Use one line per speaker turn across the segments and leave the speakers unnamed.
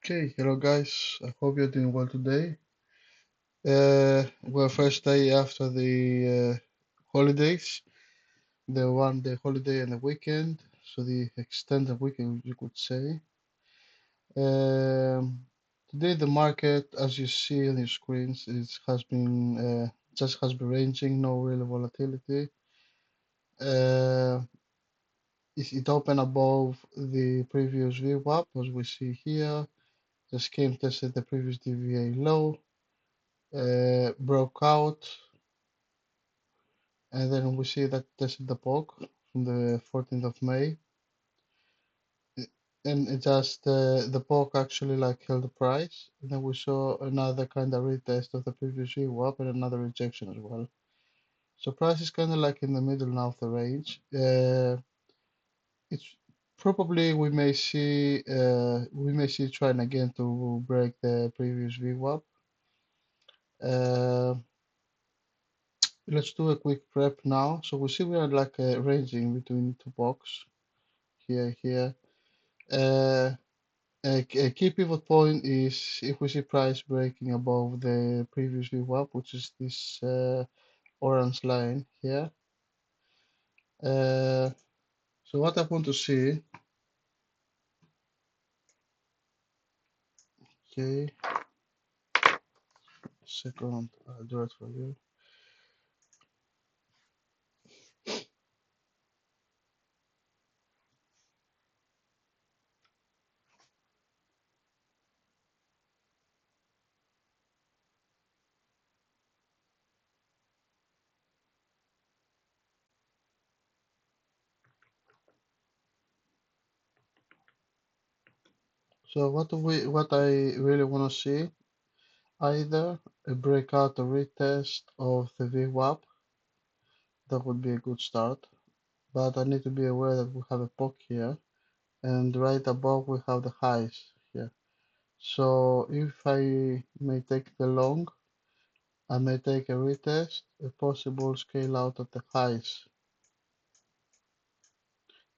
Okay, hello guys. I hope you're doing well today. Well, first day after the holidays, the one day holiday and the weekend, so the extended weekend you could say. Um, Today the market, as you see on your screens, has been ranging, no real volatility. Uh, it opened above the previous VWAP, as we see here. Just came tested the previous DVA low, broke out, and then we see that tested the POC from the 14th of May, and it just the POC actually like held the price, and then we saw another kind of retest of the previous VWAP and another rejection as well. So price is kind of like in the middle now of the range. It's probably we may see trying again to break the previous VWAP. Uh, let's do a quick prep now. So we see we are like ranging between two box here. Uh, a key pivot point is if we see price breaking above the previous VWAP, which is this orange line here. Uh, so what I want to see, okay, second, I'll do it for you. So what I really want to see, either a breakout or retest of the VWAP, that would be a good start. But I need to be aware that we have a POC here, and right above we have the highs here. So if I may take the long, I may take a retest, a possible scale out at the highs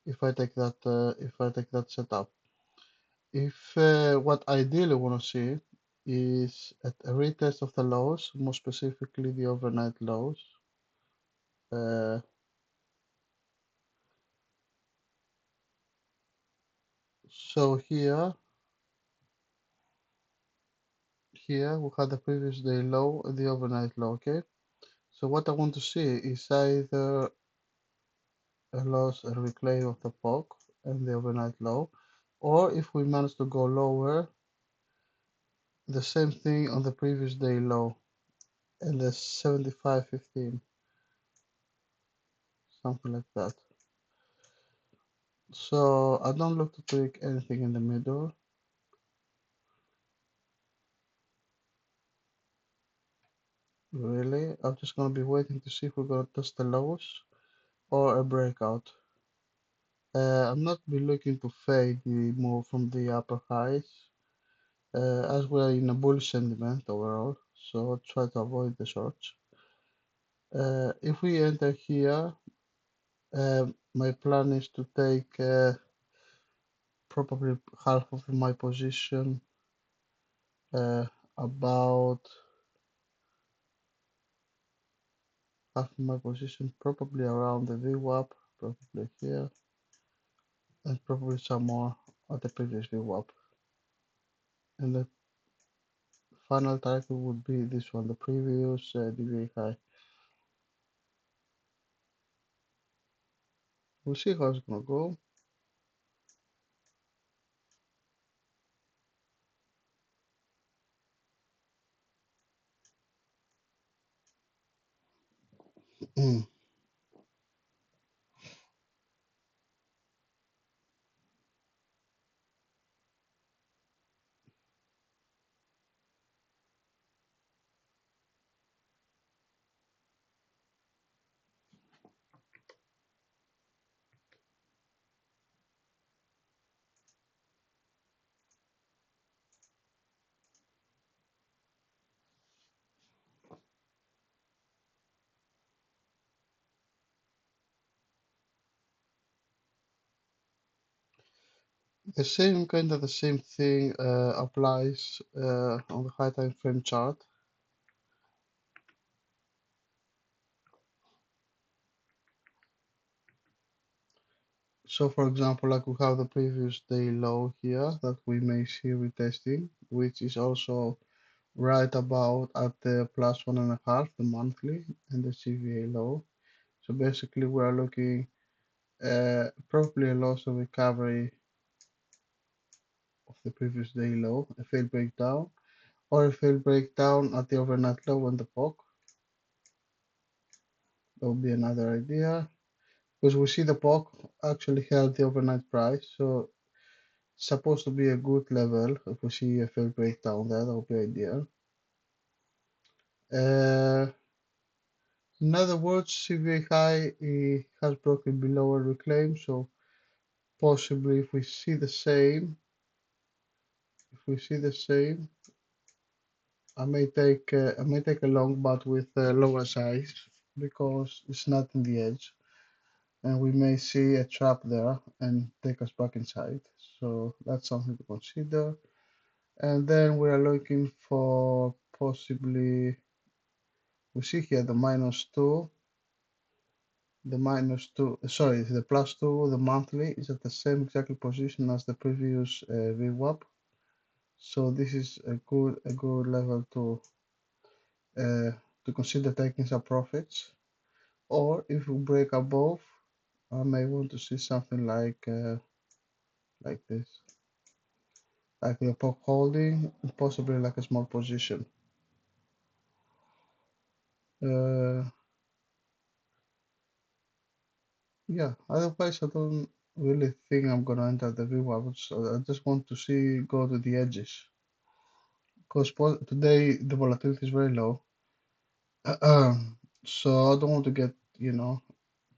if I take that setup. If what I ideally want to see is a retest of the lows, more specifically the overnight lows. Uh, so here we had the previous day low and the overnight low. Okay. So what I want to see is either a loss and reclaim of the POC and the overnight low, or if we manage to go lower, the same thing on the previous day low and the 75.15, something like that. So I don't look to take anything in the middle. Really, I'm just gonna be waiting to see if we're gonna test the lows or a breakout. I'm not be looking to fade the move from the upper highs, as we're in a bullish sentiment overall, so I'll try to avoid the shorts. If we enter here, my plan is to take probably half of my position, about half of my position, probably around the VWAP, probably here, and probably some more at the previous VWAP. And the final target would be this one, the previous DVA high. We'll see how it's gonna go. The same kind of the same thing applies on the high time frame chart. So for example, like we have the previous day low here that we may see retesting, which is also right about at the plus 1.5, the monthly, and the CVA low. So basically we are looking probably a loss of recovery of the previous day low, a failed breakdown, or a failed breakdown at the overnight low on the POC. That would be another idea. Because we see the POC actually held the overnight price, so it's supposed to be a good level. If we see a failed breakdown there, that would be ideal. In other words, CVA high has broken below our reclaim, so possibly if we see the same, I may take a long but with lower size because it's not in the edge, and we may see a trap there and take us back inside. So that's something to consider. And then we are looking for possibly, we see here the -2, sorry, the +2, the monthly is at the same exactly position as the previous VWAP. So this is a good level uh, to consider taking some profits. Or if we break above, I may want to see something like this, like the pop holding, possibly like a small position. Uh, yeah, otherwise I don't really think I'm gonna enter the VWAP. So I just want to see go to the edges because today the volatility is very low. So I don't want to get,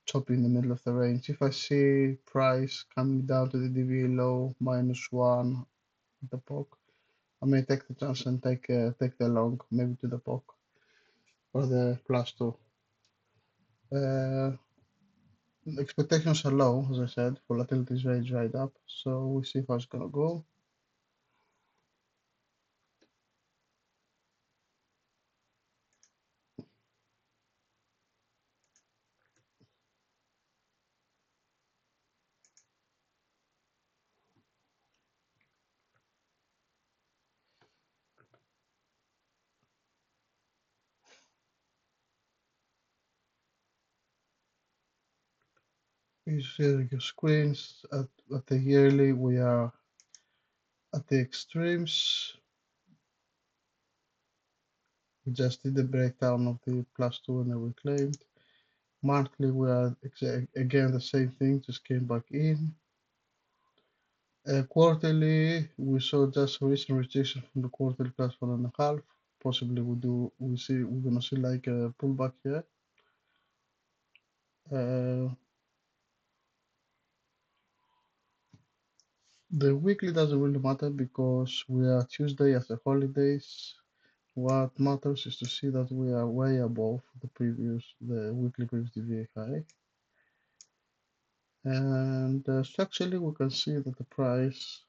choppy in the middle of the range. If I see price coming down to the DVA low -1 at the POC, I may take the chance and take the long, maybe to the POC or the +2. Uh, Expectations are low, as I said. Volatility is very dried up, so we'll see how it's gonna go. You see your screens at the yearly. We are at the extremes. We just did the breakdown of the +2 and the reclaimed. Monthly, we are again the same thing, just came back in. Quarterly, we saw just recent rejection from the quarterly +1.5. Possibly we're gonna see like a pullback here. Uh, the weekly doesn't really matter because we are Tuesday after holidays. What matters is to see that we are way above the weekly previous DVA high. And structurally, we can see that the price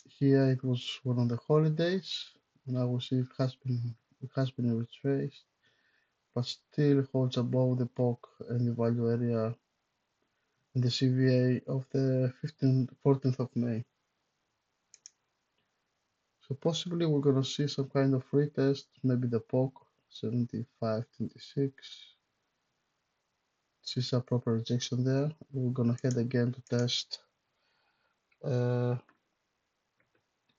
here it was one of the holidays. Now we see it has been retraced, but still holds above the POC and the value area in the CVA of the 14th of May. So possibly we're gonna see some kind of retest, maybe the POC 75.26. See some proper rejection there. We're gonna head again to test. Uh,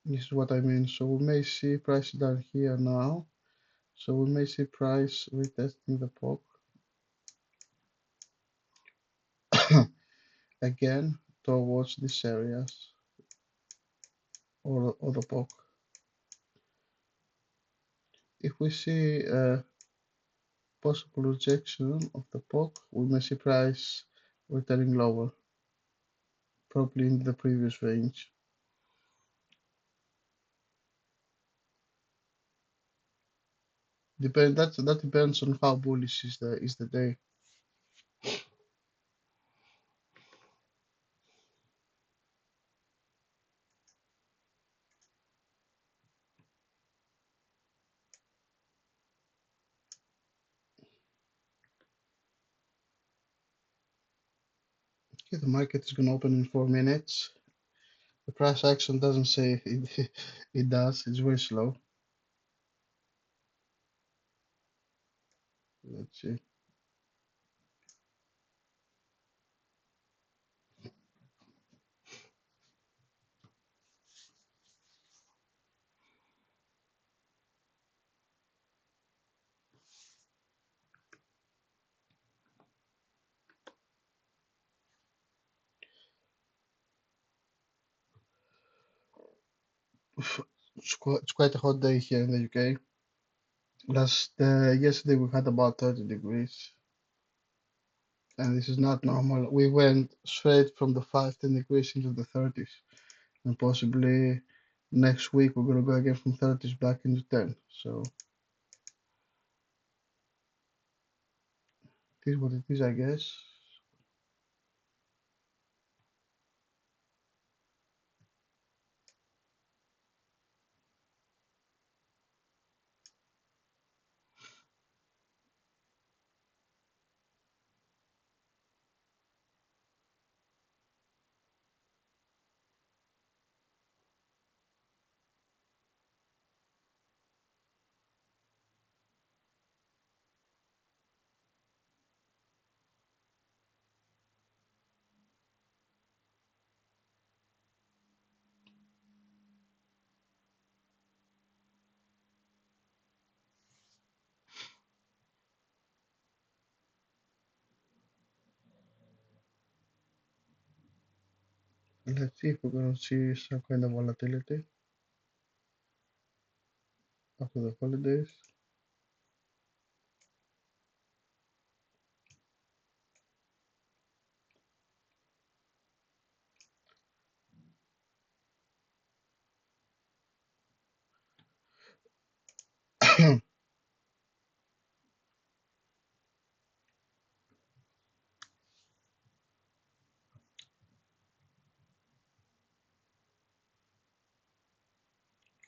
this is what I mean. So we may see price down here now. So we may see price retesting the POC again towards these areas or the POC. If we see a possible rejection of the POC, we may see price returning lower, probably in the previous range. That depends on how bullish is the day. Okay, the market is gonna open in 4 minutes. The price action doesn't say it, it does. It's very slow. Let's see. It's quite a hot day here in the UK. Yesterday we had about 30 degrees, and this is not normal. We went straight from the 5-10 degrees into the 30s, and possibly next week we're gonna go again from 30s back into 10. So it is what it is, I guess. Let's see if we're gonna see some kind of volatility after the holidays.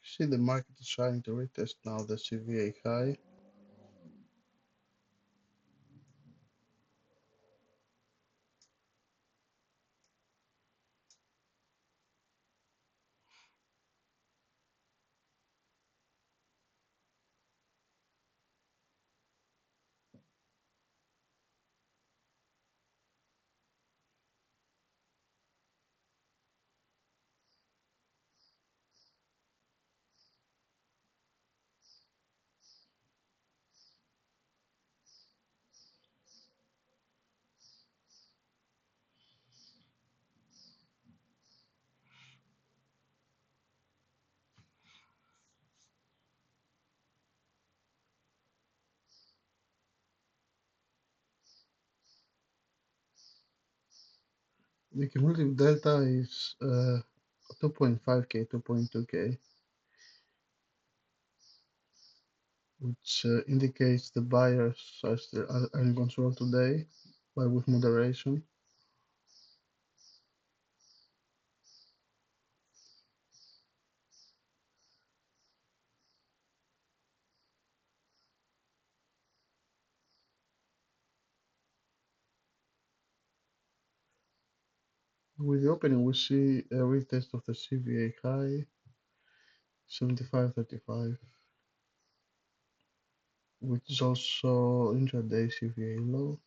See, the market is trying to retest now the CVA high. The cumulative delta is 2.5k, 2.2k, which indicates the buyers are still are in control today, but with moderation. With the opening, we see a retest of the CVA high, 75.35, which is also intraday CVA low.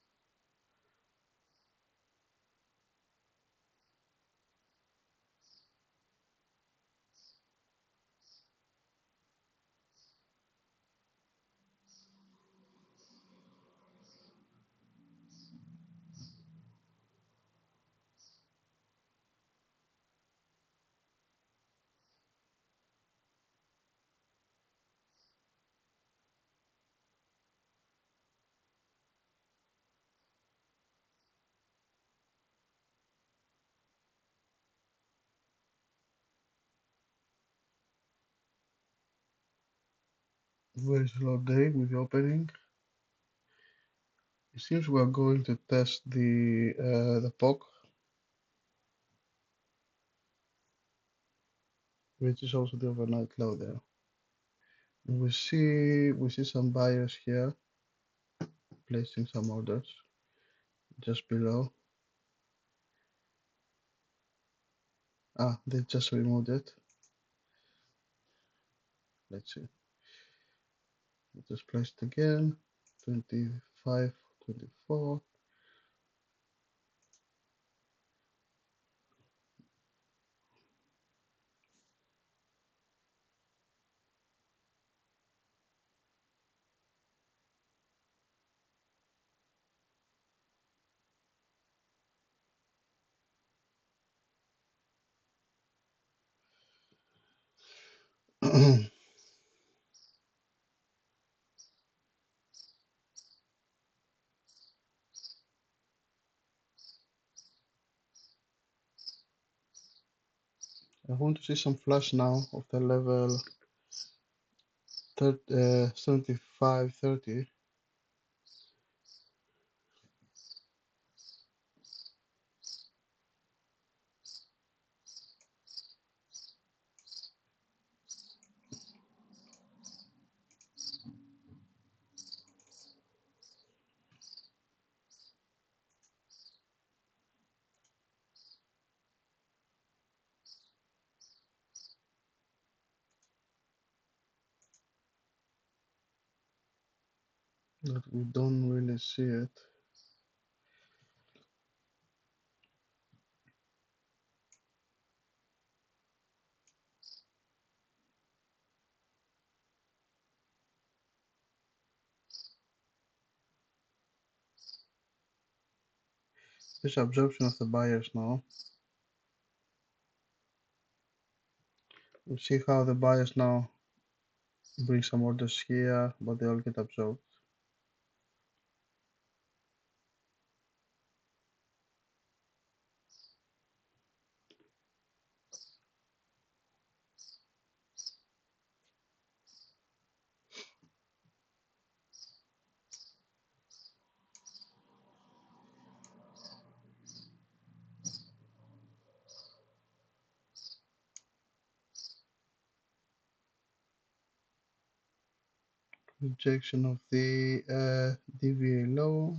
Very slow day with the opening. It seems we are going to test the POC, which is also the overnight low there. We see some buyers here placing some orders just below. Ah, they just removed it. Let's see. Just place it again. 25, 24. I want to see some flash now of the level 75, 30. But we don't really see it. There's absorption of the buyers now. We see how the buyers now bring some orders here, but they all get absorbed. Rejection of the DVA low.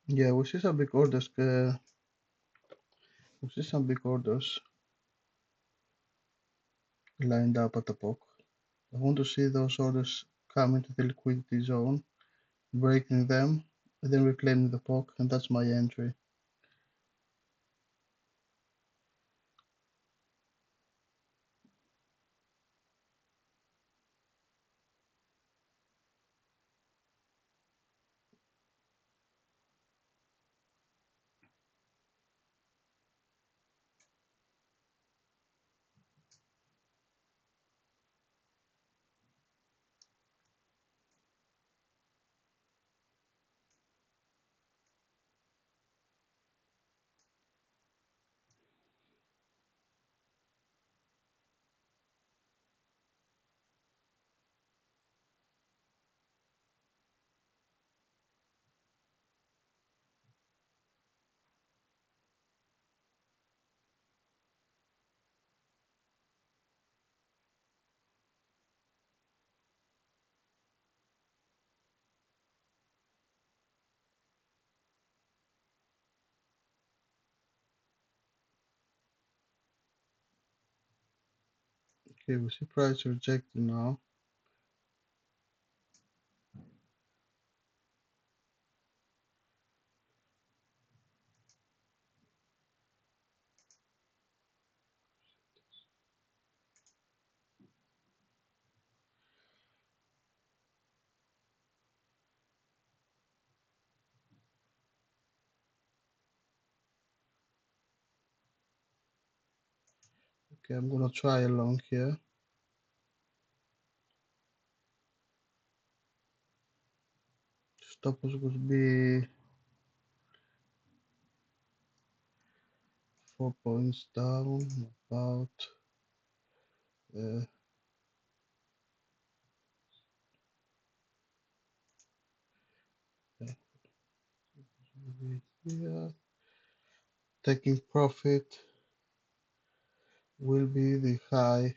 Yeah, we see some big orders. We see some big orders lined up at the POC. I want to see those orders come into the liquidity zone, breaking them, and then reclaiming the POC, and that's my entry. Okay, we see price rejected now. Okay, I'm gonna try a long here. Stop loss would be 4 points down, about uh, here. Taking profit will be the high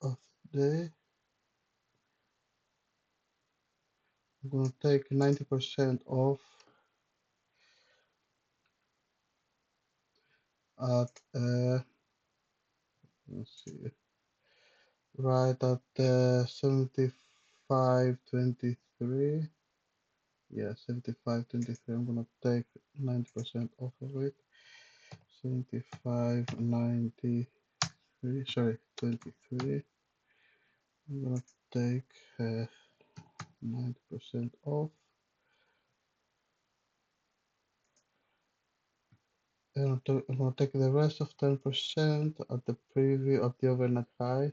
of the day. I'm gonna take 90% off at let's see, right at 75.23. Yeah, 75.23. I'm gonna take 90% off of it. 75.93. Sorry, 23. I'm gonna take 90% off. And I'm gonna take the rest of 10% at the preview of the overnight high.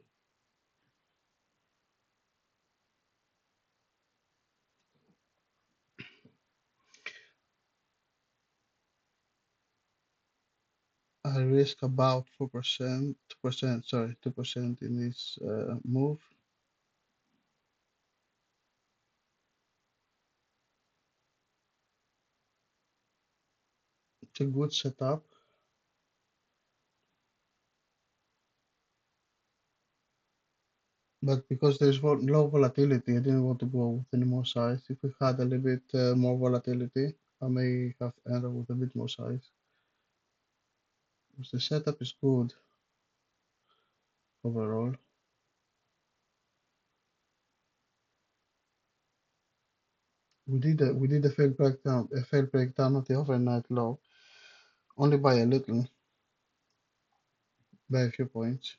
I risk about 4%, 2%, sorry, 2% in this move. It's a good setup. But because there's low volatility, I didn't want to go with any more size. If we had a little bit more volatility, I may have ended with a bit more size. Because the setup is good overall. We did a fair breakdown of the overnight low, only by a little, by a few points.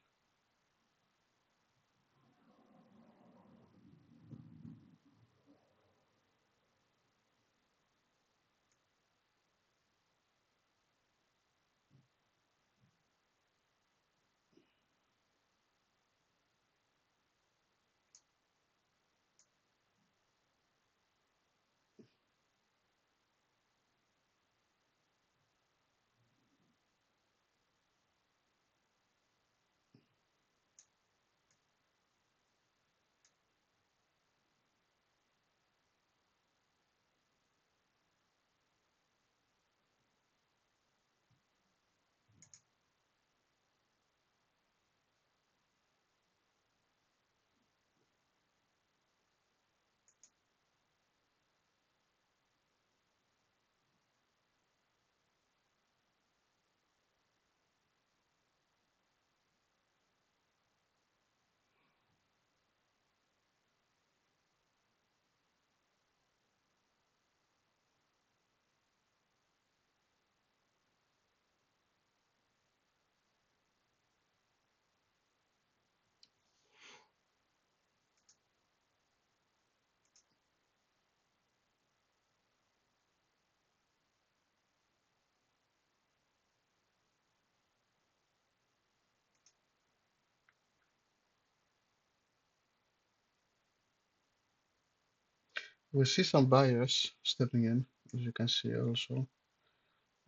We see some buyers stepping in, as you can see also.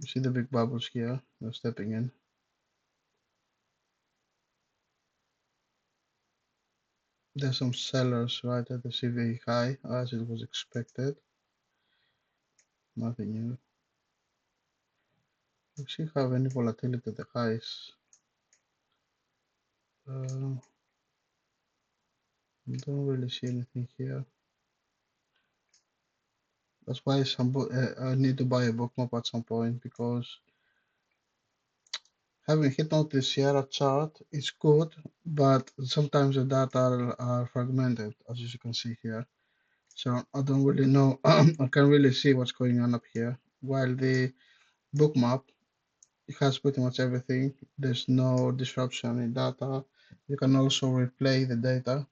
You see the big bubbles here, they're stepping in. There's some sellers right at the CVE high, as it was expected. Nothing new. We see have any volatility at the highs. Don't really see anything here. That's why I need to buy a bookmap at some point, because having hit on the Sierra chart is good, but sometimes the data are fragmented, as you can see here. So I don't really know. I can't really see what's going on up here. While the bookmap, it has pretty much everything. There's no disruption in data. You can also replay the data.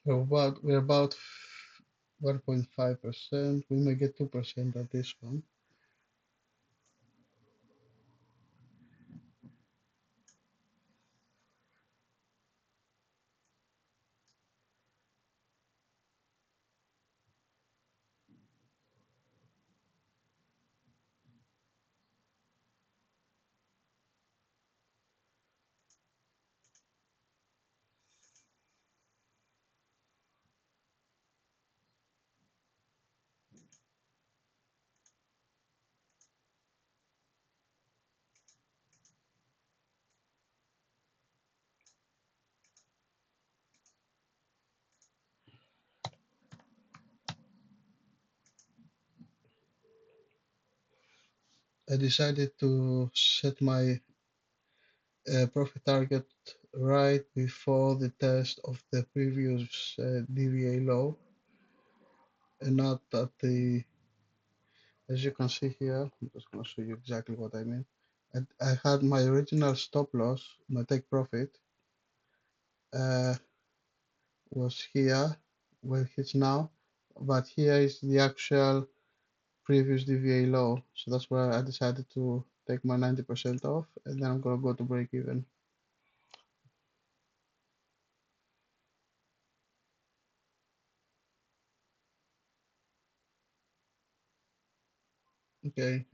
We're about 1.5%. We may get 2% at this one. I decided to set my profit target right before the test of the previous DVA low, and not at the, as you can see here. I'm just going to show you exactly what I mean. I had my original stop loss, my take profit, uh, was here where it is now, but here is the actual previous DVA low. So that's why I decided to take my 90% off, and then I'm going to go to break even. Okay,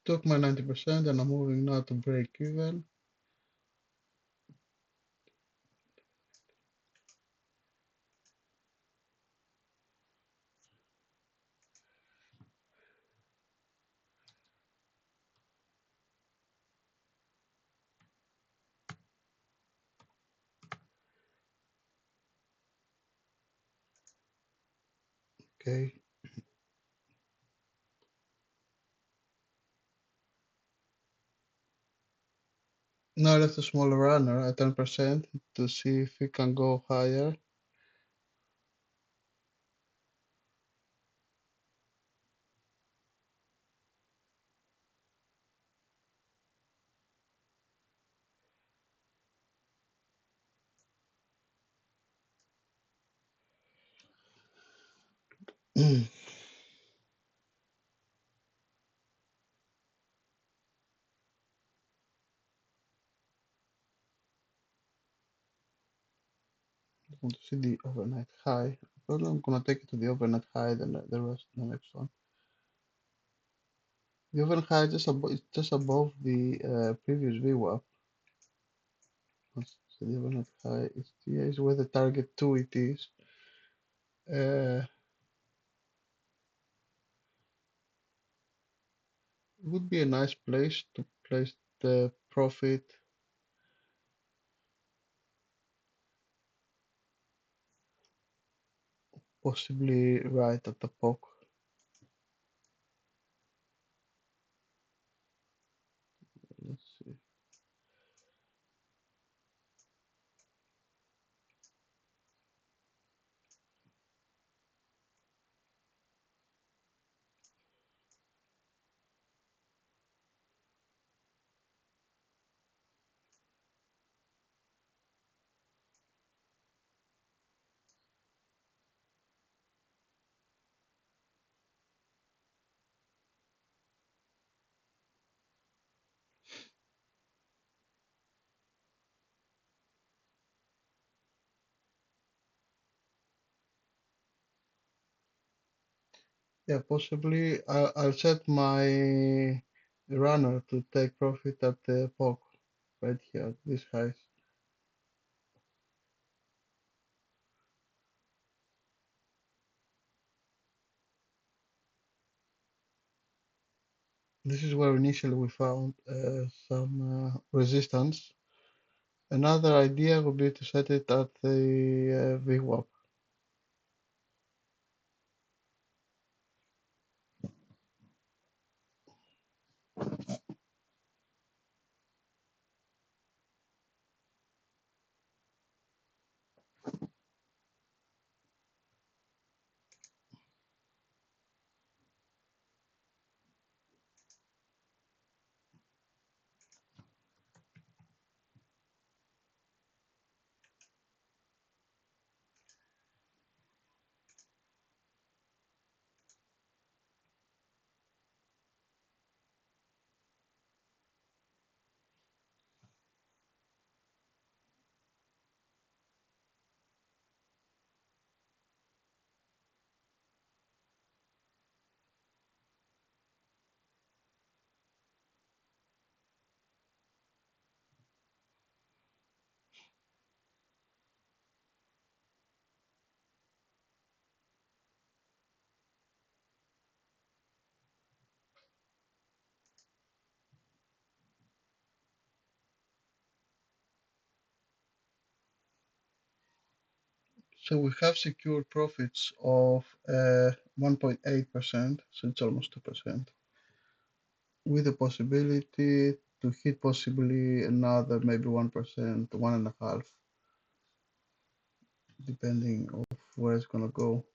took my 90% and I'm moving now to break even. Okay, now I left a smaller runner at 10% to see if it can go higher. I'm going to see the overnight high. Probably I'm going to take it to the overnight high, then the rest, the next one. The overnight high just above the previous VWAP. So the overnight high is here is where the target 2 it is. Would be a nice place to place the profit, possibly right at the POC. Let's see. Yeah, possibly I'll set my runner to take profit at the POC right here, this highs. This is where initially we found some resistance. Another idea would be to set it at the VWAP. So we have secured profits of 1.8%, so it's almost 2%, with the possibility to hit possibly another maybe 1%, 1.5%, depending of where it's gonna go.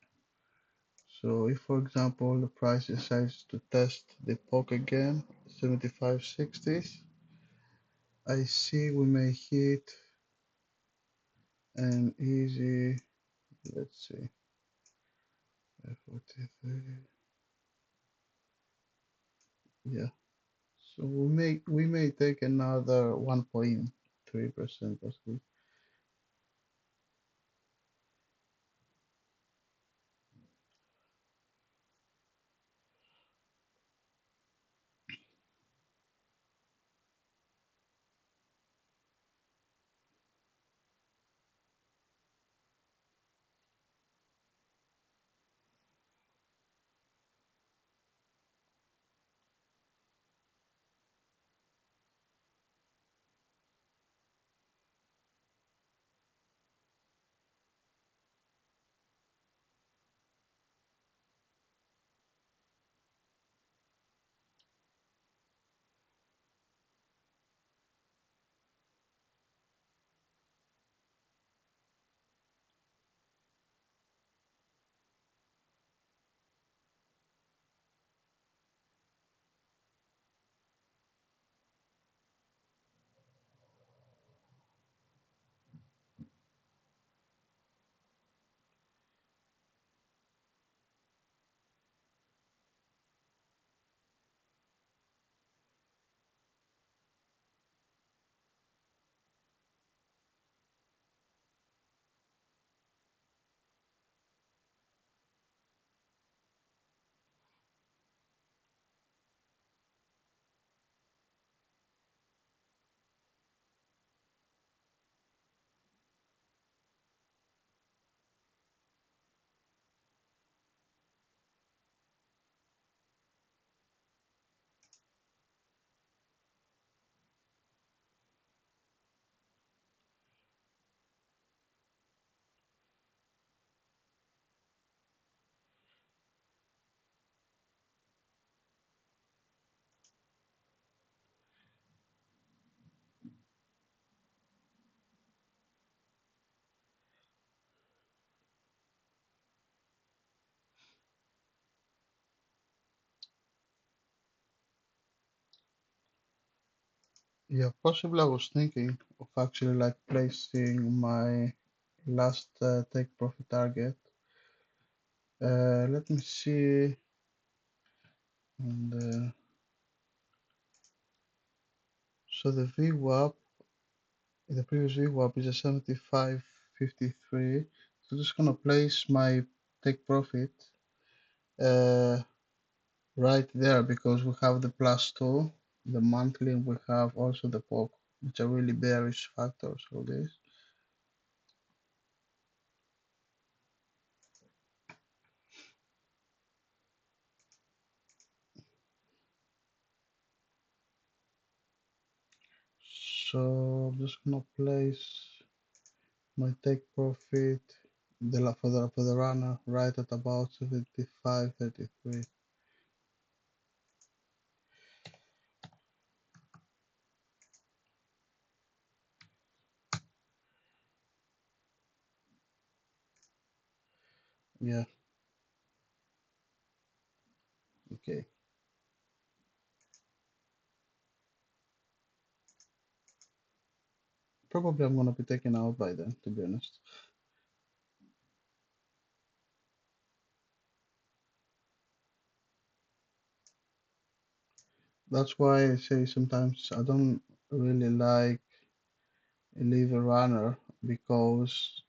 So if, for example, the price decides to test the POC again, 75.60s, I see we may hit an easy, let's see, 43, yeah. So we may take another 1.3% possibly. Yeah, possibly I was thinking of actually like placing my last take profit target. Let me see. And so the VWAP, the previous VWAP is a 75.53. So just gonna place my take profit uh, right there because we have the +2, the monthly, and we have also the POC, which are really bearish factors for this. So I'm just gonna place my take profit for the runner right at about 75.33. Yeah, okay. Probably I'm gonna be taken out by then, to be honest. That's why I say sometimes I don't really like leave a runner because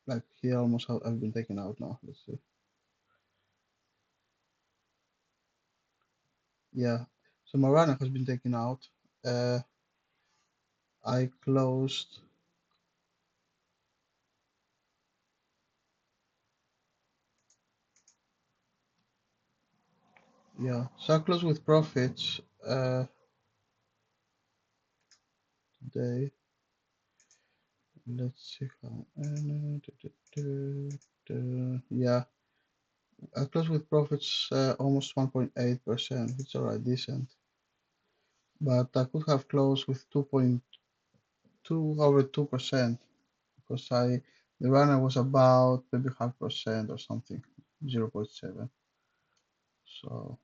like here almost I've been taken out now. Let's see. Yeah. So my runner has been taken out. I closed. Yeah. So I closed with profits today. Let's see how. Yeah, I closed with profits almost 1.8%. It's alright, decent. But I could have closed with 2.2 over 2% because the runner was about maybe half percent or something, 0.7. So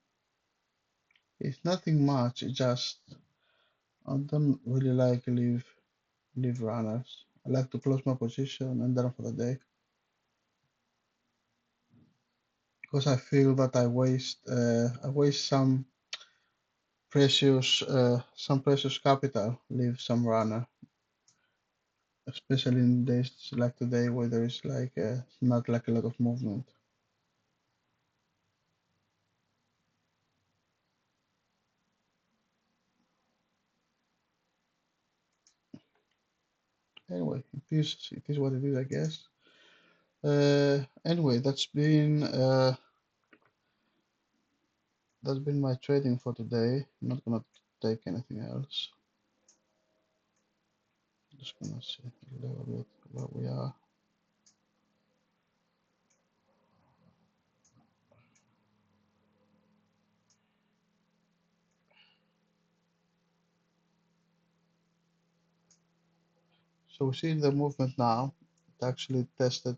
it's nothing much. It's just I don't really like leave runners. I like to close my position and then for the day because I feel that I waste some precious capital, leave some runner, especially in days like today where there is like not like a lot of movement. Anyway, it is what it is, I guess. Anyway, that's been my trading for today. I'm not gonna take anything else. Just gonna see a little bit where we are. So we see the movement now. It actually tested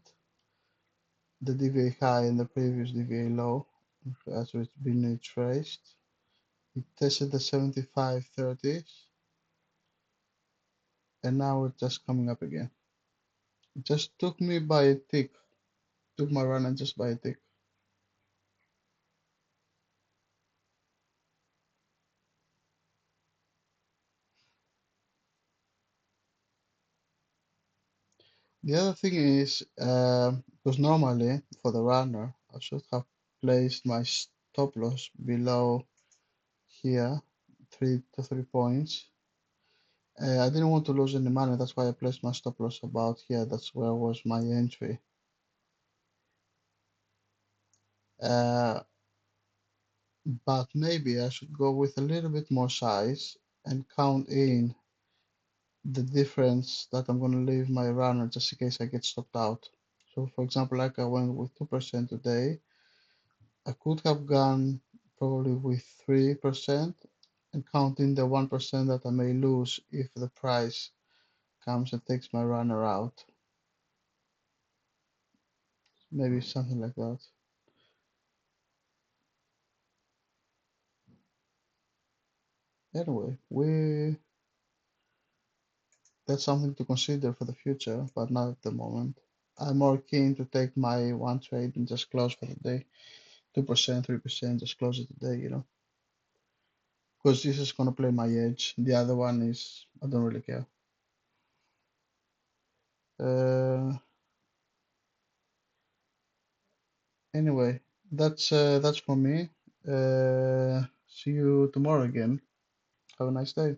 the DVA high and the previous DVA low. As it's been retraced. It tested the 75.30s and now it's just coming up again. It just took me by a tick, took my run and just by a tick. The other thing is, because normally for the runner, I should have placed my stop loss below here, 3 to 3 points. I didn't want to lose any money, that's why I placed my stop loss about here. That's where was my entry. Uh, but maybe I should go with a little bit more size and count in the difference that I'm going to leave my runner just in case I get stopped out. So for example, like I went with 2% today, I could have gone probably with 3% and counting the 1% that I may lose if the price comes and takes my runner out. Maybe something like that. Anyway, we that's something to consider for the future, but not at the moment. I'm more keen to take my one trade and just close for the day. 2%, 3%, just close it today. Because this is gonna play my edge. The other one is I don't really care. Uh, anyway, that's for me. See you tomorrow again. Have a nice day.